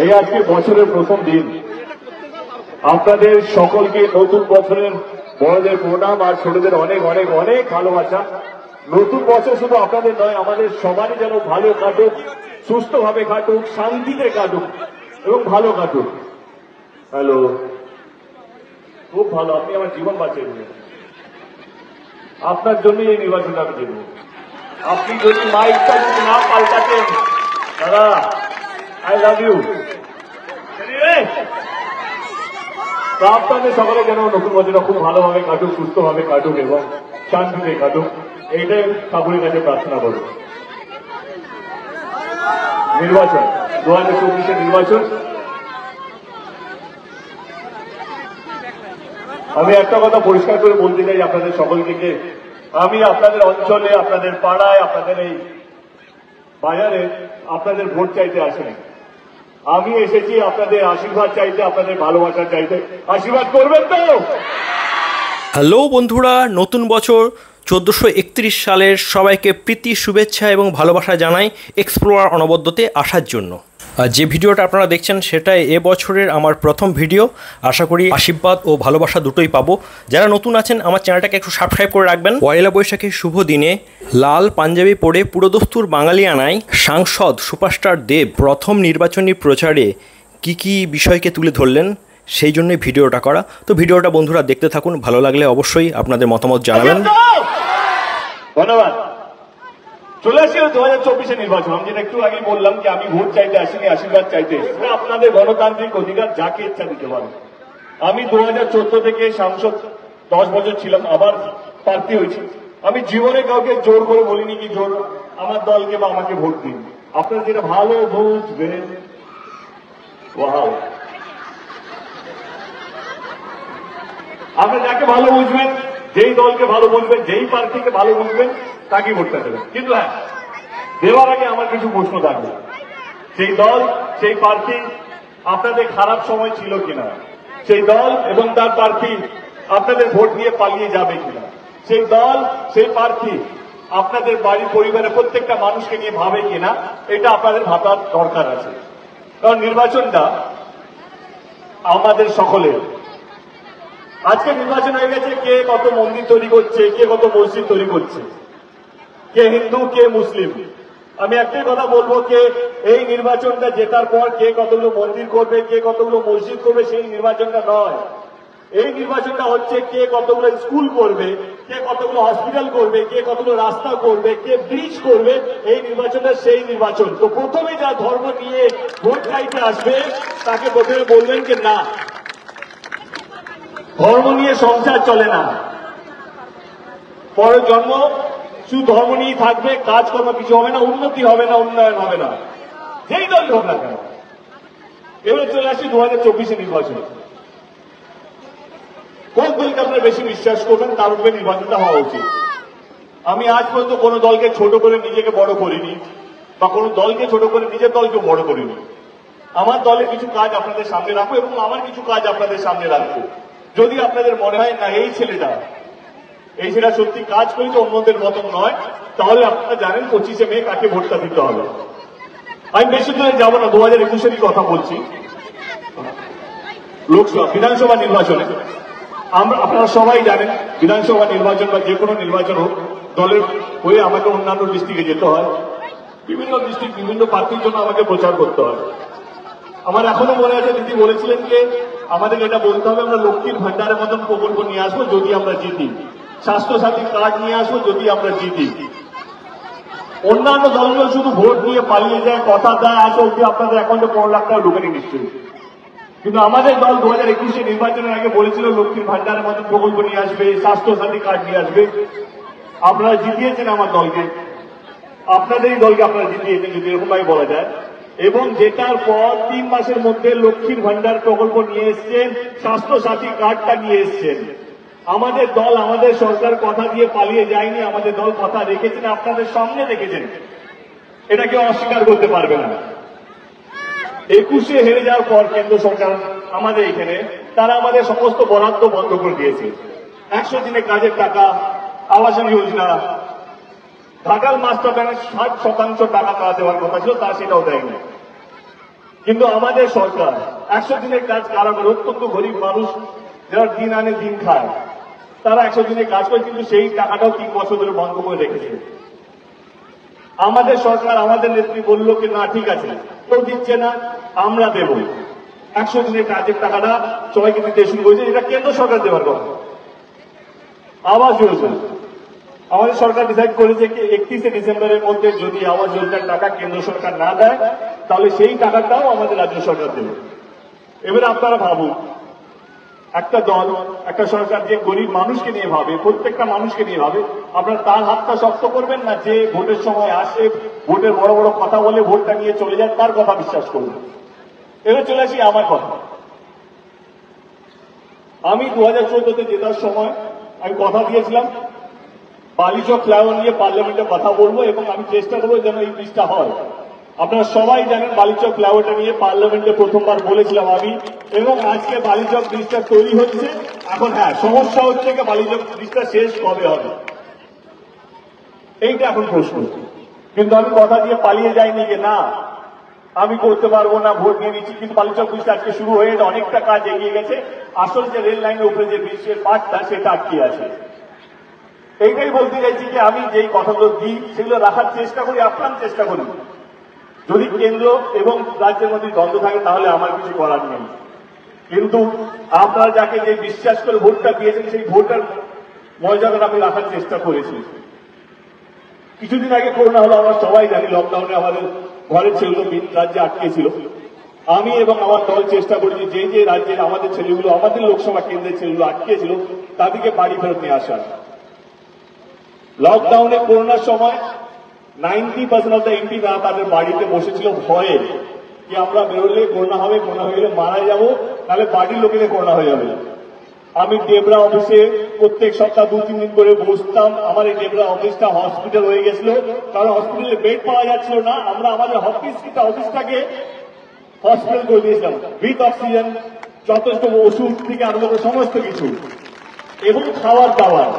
এই আজকে বছরের প্রথম দিন আপনাদের সকলকে নতুন বছরের বড়দের প্রণাম আর ছোটদের অনেক অনেক অনেক ভালোবাসা। নতুন বছর শুধু আপনাদের নয়, আমাদের সবারই যেন ভালো কাটুক, সুস্থভাবে কাটুক, শান্তিতে কাটুক এবং ভালো কাটুক। হ্যালো, খুব ভালো, আপনি আমার জীবন বাঁচিয়ে দিলেন। আপনার জন্যই এই নির্বাচনটা আমি দেব। আপনি যদি মাইকটা যদি না পাল্টাতেন, দাদা আই লাভ ইউ। আপনাদের সকলে যেন নতুন বছরটা খুব ভালোভাবে কাটুক, সুস্থভাবে কাটুক এবং শান্তিতে কাটুক, এইটাই ঠাকুরের কাছে প্রার্থনা করব। নির্বাচন 2024 নির্বাচন, আমি একটা কথা পরিষ্কার করে বলতে চাই আপনাদের সকলকে, আমি আপনাদের অঞ্চলে, আপনাদের পাড়ায়, আপনাদের এই বাজারে আপনাদের ভোট চাইতে আসিনি। আমি এসেছি আপনাদের আশীর্বাদ চাইতে, আপনাদের ভালোবাসা চাইতে। আশীর্বাদ করবেন তো? হ্যালো বন্ধুরা, নতুন বছর 1431 সালের সবাইকে প্রীতি, শুভেচ্ছা এবং ভালোবাসা জানাই এক্সপ্লোরার অনবদ্যতে আসার জন্য। আর যে ভিডিওটা আপনারা দেখছেন সেটা এবছরের আমার প্রথম ভিডিও। আশা করি আশীর্বাদ ও ভালোবাসা দুটোই পাবো। যারা নতুন আছেন আমার চ্যানেলটাকে একটু সাবস্ক্রাইব করে রাখবেন। পয়লা বৈশাখের শুভ দিনে লাল পাঞ্জাবি পরে পুরোদস্তুর বাঙালিয়ানায় সাংসদ সুপারস্টার দেব প্রথম নির্বাচনী প্রচারে কি বিষয়কে তুলে ধরলেন, সেই জন্যই ভিডিওটা করা। তো ভিডিওটা বন্ধুরা দেখতে থাকুন, ভালো লাগলে অবশ্যই আপনাদের মতামত জানাবেন। ধন্যবাদ। চলে আসছে 2024 নির্বাচন। আমি যেটা একটু আগে বললাম যে আমি ভোট চাইতে আসিনি, আশীর্বাদ চাইতে। আপনাদের গণতান্ত্রিক অধিকার, যাকে ইচ্ছা দিতে পারেন। আমি 2014 থেকে সাংসদ 10 বছর ছিলাম, আবার প্রার্থী হয়েছি। আমি জীবনে কাউকে জোর করে বলিনি কি জোর আমার দলকে বা আমাকে ভোট দিন। আপনারা যেটা ভালো বুঝবেন, আপনি যাকে ভালো বুঝবেন, যেই দলকে ভালো বুঝবেন, যেই প্রার্থীকে ভালো বুঝবেন, তাকে ভোটটা দেবেন। কিন্তু হ্যাঁ, দেওয়ার আগে আমার কিছু প্রশ্ন থাকবে। সেই দল, সেই প্রার্থী আপনাদের খারাপ সময় ছিল কিনা, সেই দল এবং তার প্রার্থী আপনাদের ভোট দিয়ে পালিয়ে যাবে কিনা, সেই দল, সেই প্রার্থী আপনাদের বাড়ি পরিবারের প্রত্যেকটা মানুষকে নিয়ে ভাবে কিনা, এটা আপনাদের ভাবার দরকার আছে। কারণ নির্বাচনটা আমাদের সকলের। আজকে নির্বাচন হয়ে গেছে, কে কত মন্দির তৈরি করছে, কে কত মসজিদ তৈরি করছে, কে হিন্দু কে মুসলিম। আমি একটাই কথা বলবো, কে এই নির্বাচনটা জেতার পর কে কতগুলো মন্দির করবে, কে কতগুলো মসজিদ করবে, সেই নির্বাচনটা নয়। এই নির্বাচনটা হচ্ছে কে কতগুলো স্কুল করবে, কে কতগুলো হসপিটাল করবে, কে কতগুলো রাস্তা করবে, কে ব্রিজ করবে। এই নির্বাচনটা সেই নির্বাচন। তো প্রথমে যা ধর্ম নিয়ে ভোট চাইতে আসবে তাকে প্রথমে বলবেন যে না, ধর্ম নিয়ে সংসার চলে না, পরের জন্ম শুধু ধর্ম নিয়ে থাকবে, কাজকর্ম কিছু হবে না, উন্নতি হবে না, উন্নয়ন হবে না, যেই দল হোক না কেন। এবারে চলে আসি 2024 নির্বাচন। কোন দলকে আপনারা বেশি বিশ্বাস করবেন তার উপরে নির্বাচনটা হওয়া উচিত। আমি আজ পর্যন্ত কোন দলকে ছোট করে নিজেকে বড় করিনি, বা কোন দলকে ছোট করে নিজের দলকে বড় করিনি। আমার দলের কিছু কাজ আপনাদের সামনে রাখবো এবং আমার কিছু কাজ আপনাদের সামনে রাখবো। যদি আপনাদের মনে হয় না এই ছেলেটা সত্যি কাজ করেছে, অন্যদের মতন নয়, তাহলে আপনারা জানেন 25শে মে কাকে ভোটটা দিতে হবে। আমি বেশি দূরে যাবো না, 2021-এরই কথা বলছি। লোকসভা, বিধানসভা নির্বাচনে আপনারা সবাই জানেন, বিধানসভা নির্বাচন বা যে কোনো নির্বাচন হোক, দলের হয়ে আমাকে অন্যান্য ডিস্ট্রিক্টে যেতে হয়। বিভিন্ন ডিস্ট্রিক্ট, বিভিন্ন প্রার্থীর জন্য আমাকে প্রচার করতে হয়। আমার এখনো মনে আছে, দিদি বলেছিলেন যে আমাদেরকে এটা বলতে হবে আমরা লক্ষ্মীর ভান্ডারের মতন প্রকল্প নিয়ে আসবো যদি আমরা জিতি, স্বাস্থ্যসাথী কার্ড নিয়ে আসবো যদি আমরা জিতি। অন্যান্য দলগুলো শুধু ভোট নিয়ে পালিয়ে যায়, কথা দেয়, আজ অব্দি আপনাদের অ্যাকাউন্টে 15 লাখ টাকা ঢুকেনি নিশ্চয়ই। কিন্তু আমাদের দল 2021 নির্বাচনের আগে বলেছিল লক্ষ্মীর ভান্ডারের মতন প্রকল্প নিয়ে আসবে, স্বাস্থ্যসাথী কার্ড নিয়ে আসবে। আপনারা জিতিয়েছেন আমার দলকে, আপনাদেরই দলকে আপনারা জিতিয়েছেন যদি এরকম ভাবে বলা যায়। এবং জেতার পর 3 মাসের মধ্যে লক্ষ্মীর ভান্ডার প্রকল্প নিয়ে এসছেন, স্বাস্থ্যসাথী কার্ডটা নিয়ে এসছেন। আমাদের দল, আমাদের সরকার কথা দিয়ে পালিয়ে যায়নি, আমাদের দল কথা রেখেছেন, আপনাদের সামনে রেখেছেন, এটা কেউ অস্বীকার করতে পারবে না। 21-এ হেরে যাওয়ার পর কেন্দ্র সরকার আমাদের এখানে, তারা আমাদের সমস্ত বরাদ্দ বন্ধ করে দিয়েছে। 100 দিনের কাজের টাকা, আবাসন যোজনা, ঘাটাল মাস্টার প্ল্যানের 60% টাকা তারা দেওয়ার কথা ছিল, তা সেটাও দেয়নি। কিন্তু আমাদের সরকার 100 দিনের কাজ কারা করে? অত্যন্ত গরিব মানুষ যারা দিন আনে দিন খায়, তারা 100 দিনের কাজ করে, কিন্তু সেই টাকাটাও 3 বছর ধরে বন্ধ করে রেখেছে। আমাদের সরকার, আমাদের নেত্রী বললো কি না ঠিক আছে, কেউ দিচ্ছে না, আমরা দেব। 100 দিনের কাজের টাকাটা সবাইকে দিতে শুরু করেছে, এটা কেন্দ্র সরকার দেওয়ার কথা। আবাস যোজনা আমাদের সরকার ডিসাইড করেছে কি 31শে ডিসেম্বরের মধ্যে যদি আবাস যোজনার টাকা কেন্দ্র সরকার না দেয়, তাহলে সেই টাকাটাও আমাদের রাজ্য সরকার দেবে। এবারে আপনারা ভাবুন, একটা দল, একটা সরকার যে গরিব মানুষকে নিয়ে ভাবে, প্রত্যেকটা মানুষকে নিয়ে ভাবে, আপনারা তার হাতটা শক্ত করবেন না যে ভোটের সময় আসে, ভোটের বড় বড় কথা বলে ভোটটা নিয়ে চলে যায়, তার কথা বিশ্বাস করবেন। এবার চলে আসি আমার কথা। আমি 2014-তে জেতার সময় আমি কথা দিয়েছিলাম বালিচক ফ্লাইওভার নিয়ে পার্লামেন্টে কথা বলবো এবং আমি চেষ্টা করবো যেন এই ব্রিজটা হয়। আপনারা সবাই জানেন বালিচক ফ্লাইওভারটা নিয়ে পার্লামেন্টে প্রথমবার বলেছিলাম আমি, এবং আজকে বালিচক ব্রিজটা তৈরি হচ্ছে। এখন হ্যাঁ, সমস্যা হচ্ছে যে বালিচক ব্রিজটা শেষ কবে হবে, এইটা এখন প্রশ্ন। কিন্তু আমি কথা দিয়ে পালিয়ে যাইনি যে না আমি করতে পারবো না, ভোট নিয়ে নিচ্ছি। কিন্তু বালিচক ব্রিজটা আজকে শুরু হয়ে অনেকটা কাজ এগিয়ে গেছে। আসলে যে রেল লাইনের উপরে যে ব্রিজের পার্টটা সেটা আটকে আছে। এইটাই বলতে চাইছি যে আমি যেই কথাগুলো দিই সেগুলো রাখার চেষ্টা করি, আপ্রাণ চেষ্টা করি। যদি কেন্দ্র এবং রাজ্যের মধ্যে দ্বন্দ্ব থাকে তাহলে আমার কিছু করার নেই, কিন্তু আপনারা যাকে যে বিশ্বাস করে ভোটটা দিয়েছেন সেই ভোটার মর্যাদাটা আমি রাখার চেষ্টা করেছি। কিছুদিন আগে করোনা হলো, আমরা সবাই জানি, লকডাউনে আমাদের ঘরের ছেলেগুলো রাজ্যে আটকে ছিল। আমি এবং আমার দল চেষ্টা করেছি যে যে রাজ্যে আমাদের ছেলেগুলো, আমাদের লোকসভা কেন্দ্রের ছেলেগুলো আটকে ছিল তাদেরকে বাড়ি ফেরত নিয়ে আসা। লকডাউনে করোনার সময় 90% অফ দ্য এমপি তাদের বাড়িতে বসেছিল ভয়ে যে আমরা বেরোলে করোনা হবে, করোনা হয়ে গেলে মারা যাবো, তাহলে বাড়ির লোকেদের করোনা হয়ে যাবে। আমি ডেবরা অফিসে প্রত্যেক সপ্তাহ 2-3 দিন করে বসতাম। আমার এই ডেবরা অফিসটা হসপিটাল হয়ে গেছিল, কারণ হসপিটালে বেড পাওয়া যাচ্ছিল না। আমরা আমাদের অফিসটাকে হসপিটাল করে দিয়েছিলাম, উইথ অক্সিজেন, যথেষ্ট ওষুধ থেকে আরম্ভ করে সমস্ত কিছু, এবং খাবার দাবার।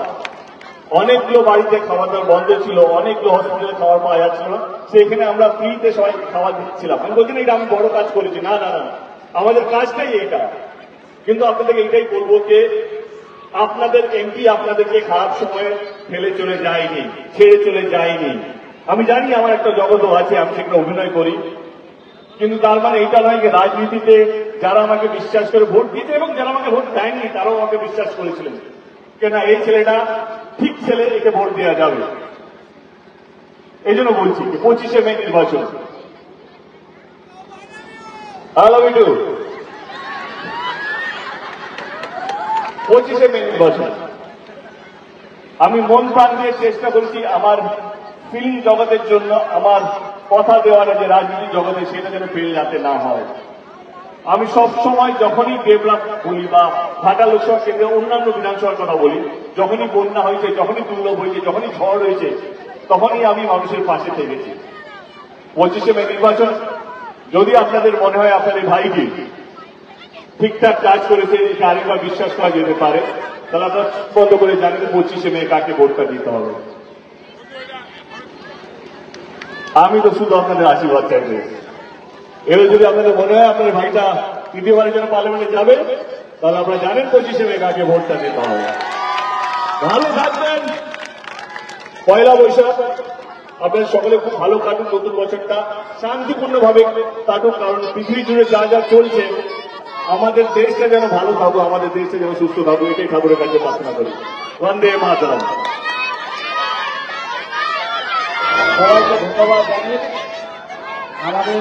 অনেকগুলো বাড়িতে খাবার দাবার বন্ধ ছিল, অনেকগুলো হসপিটালে খাবার পাওয়া যাচ্ছিল না, সেখানে আমরা ফ্রিতে সবাই খাবার দিচ্ছিলাম। আমি বলছি না এটা আমি বড় কাজ করেছি, না না না, আমাদের কাজটাই এইটা। কিন্তু আপনাদেরকে এইটাই বলবো যে আপনাদের এমপি আপনাদেরকে খারাপ সময়ে ফেলে চলে যায়নি, ছেড়ে চলে যায়নি। আমি জানি আমার একটা জগৎও আছে, আমি সেখানে অভিনয় করি, কিন্তু তার মানে এইটা নয় যে রাজনীতিতে যারা আমাকে বিশ্বাস করে ভোট দিতে এবং যারা আমাকে ভোট দেয়নি তারাও আমাকে বিশ্বাস করেছিলেন কেন এই ছেলেটা ঠিক ছেলে, একে ভোট দেওয়া যাবে। এই জন্য বলছি যে 25শে মে নির্বাচন। হ্যালো বিটু, 25শে মে নির্বাচন আমি মন প্রাণ দিয়ে চেষ্টা করছি আমার ফিল্ম জগতের জন্য, আমার কথা দেওয়ার যে রাজনীতি জগতে সেটা যেন ফেল যাতে না হয়। আমি সব সময় যখনই ডেভেলপ বলি বা ঘাটা লোকসভা কেন্দ্রে অন্যান্য বিধানসভার কথা বলি, যখনই বন্যা হয়েছে, যখনই দুর্লভ হয়েছে, যখনই ঝড় হয়েছে, তখনই আমি মানুষের পাশে থেকেছি। 25শে মে নির্বাচন যদি আপনাদের মনে হয় আপনাদের ভাইকে ঠিকঠাক কাজ করেছে, এটা আরেকবার বিশ্বাস করা যেতে পারে, তাহলে আপনারা বন্ধ করে জানেন 25শে মে কাকে ভোটটা দিতে হবে। আমি তো শুধু আপনাদের আশীর্বাদ চাইতে। এবার যদি আপনাদের মনে হয় আপনাদের ভাইটা তৃতীয়বারের জন্য পার্লামেন্টে যাবে, তাহলে আপনারা জানেন 25শে মে কাকে ভোটটা দিতে হবে। ভালো থাকবেন। পয়লা বৈশাখ আপনাদের সকলে খুব ভালো কাটুন, নতুন বছরটা শান্তিপূর্ণভাবে কাটুক, কারণ পৃথিবী জুড়ে যা যা চলছে আমাদের দেশটা যেন ভালো থাকুক, আমাদের দেশটা যেন সুস্থ থাকুক, এটাই ঠাকুরের কাছে প্রার্থনা করি। বন্দে মাতরম। সবাইকে ধন্যবাদ জানিয়ে আমাদের